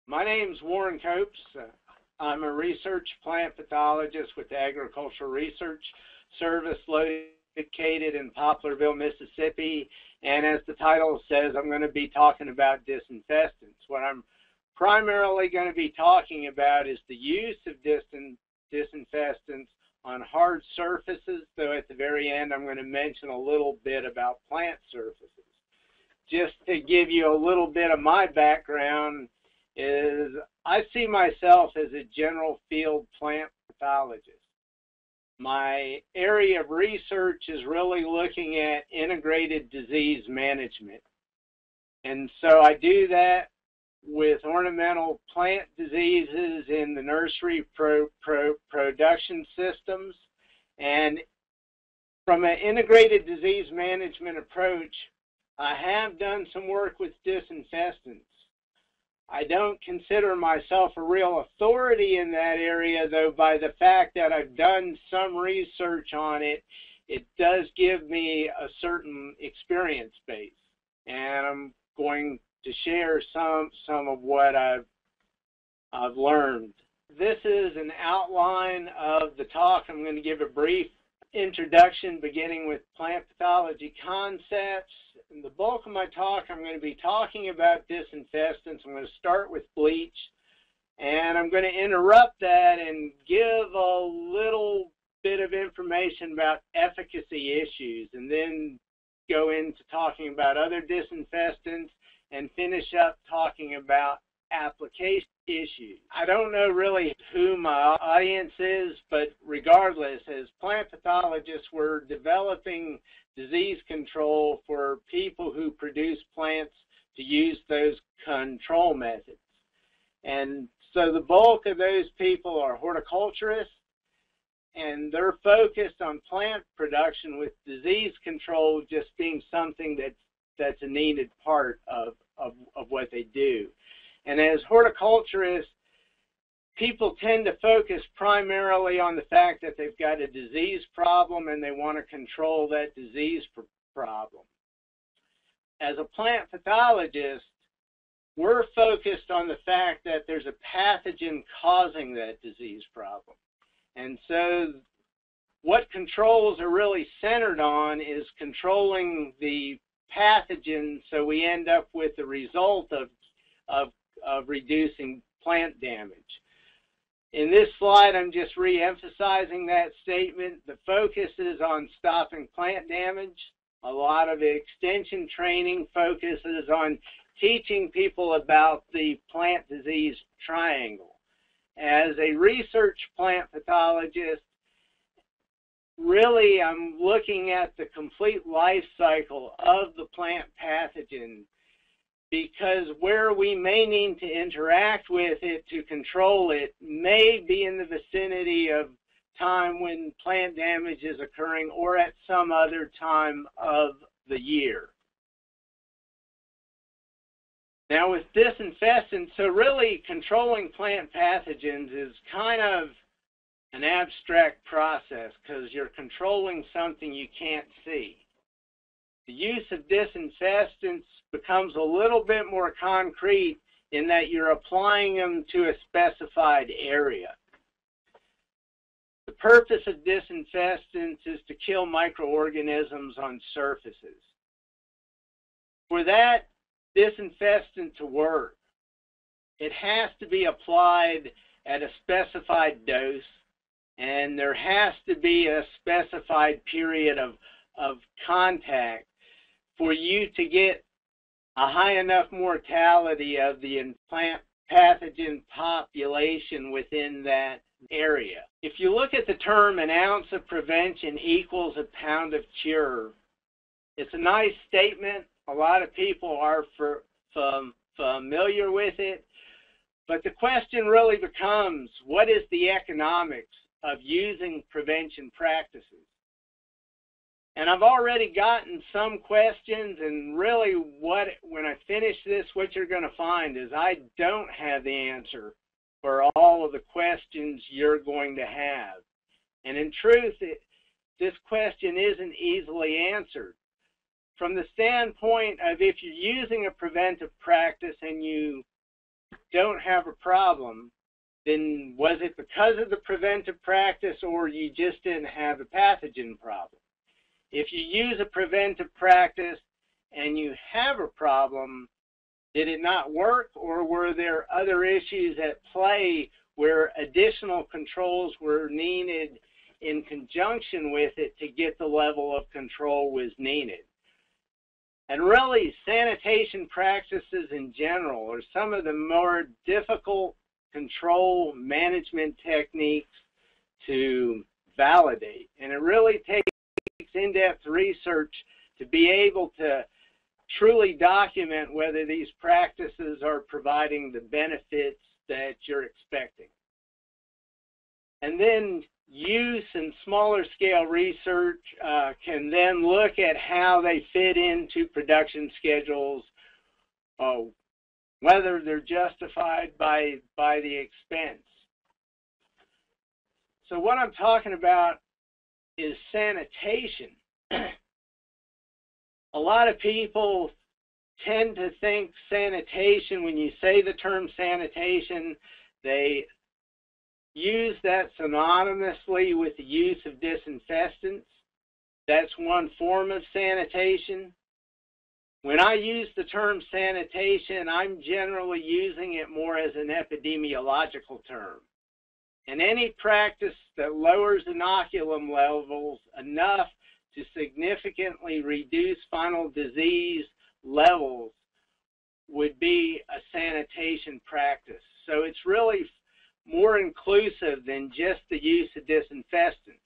My name's Warren Copes. I'm a research plant pathologist with the Agricultural Research Service located in Poplarville, Mississippi. And as the title says, I'm going to be talking about disinfestants. What I'm primarily going to be talking about is the use of disinfestants on hard surfaces, though at the very end I'm going to mention a little bit about plant surfaces. Just to give you a little bit of my background, is I see myself as a general field plant pathologist. My area of research is really looking at integrated disease management. And so I do that with ornamental plant diseases in the nursery production systems. And from an integrated disease management approach, I have done some work with disinfestants. I don't consider myself a real authority in that area, though by the fact that I've done some research on it, it does give me a certain experience base. And I'm going to share some of what I've learned. This is an outline of the talk. I'm going to give a brief introduction beginning with plant pathology concepts. In the bulk of my talk, I'm going to be talking about disinfestants. I'm going to start with bleach, and I'm going to interrupt that and give a little bit of information about efficacy issues, and then go into talking about other disinfestants and finish up talking about application issues. I don't know really who my audience is, but regardless, as plant pathologists, we're developing disease control for people who produce plants to use those control methods. And so the bulk of those people are horticulturists, and they're focused on plant production with disease control just being something that's a needed part of what they do. And as horticulturists, people tend to focus primarily on the fact that they've got a disease problem and they want to control that disease problem. As a plant pathologist, we're focused on the fact that there's a pathogen causing that disease problem. And so what controls are really centered on is controlling the pathogen, so we end up with the result of reducing plant damage. In this slide, I'm just re-emphasizing that statement. The focus is on stopping plant damage. A lot of extension training focuses on teaching people about the plant disease triangle. As a research plant pathologist, really I'm looking at the complete life cycle of the plant pathogen, because where we may need to interact with it to control it may be in the vicinity of time when plant damage is occurring or at some other time of the year. Now with disinfestants, so really controlling plant pathogens is kind of an abstract process because you're controlling something you can't see. The use of disinfestants becomes a little bit more concrete in that you're applying them to a specified area. The purpose of disinfestants is to kill microorganisms on surfaces. For that disinfestant to work, it has to be applied at a specified dose, and there has to be a specified period of contact for you to get a high enough mortality of the plant pathogen population within that area. If you look at the term an ounce of prevention equals a pound of cure, it's a nice statement. A lot of people are familiar with it, but the question really becomes, what is the economics of using prevention practices? And I've already gotten some questions, and really when I finish this, what you're going to find is I don't have the answer for all of the questions you're going to have. And in truth, this question isn't easily answered. From the standpoint of if you're using a preventive practice and you don't have a problem, then was it because of the preventive practice or you just didn't have a pathogen problem? If you use a preventive practice and you have a problem, did it not work, or were there other issues at play where additional controls were needed in conjunction with it to get the level of control was needed? And really, sanitation practices in general are some of the more difficult control management techniques to validate. And it really takes in-depth research to be able to truly document whether these practices are providing the benefits that you're expecting. And then use and smaller scale research can then look at how they fit into production schedules, whether they're justified by the expense. So what I'm talking about is sanitation. A lot of people tend to think sanitation, when you say the term sanitation, they use that synonymously with the use of disinfestants. That's one form of sanitation. When I use the term sanitation, I'm generally using it more as an epidemiological term. And any practice that lowers inoculum levels enough to significantly reduce final disease levels would be a sanitation practice. So it's really more inclusive than just the use of disinfectants.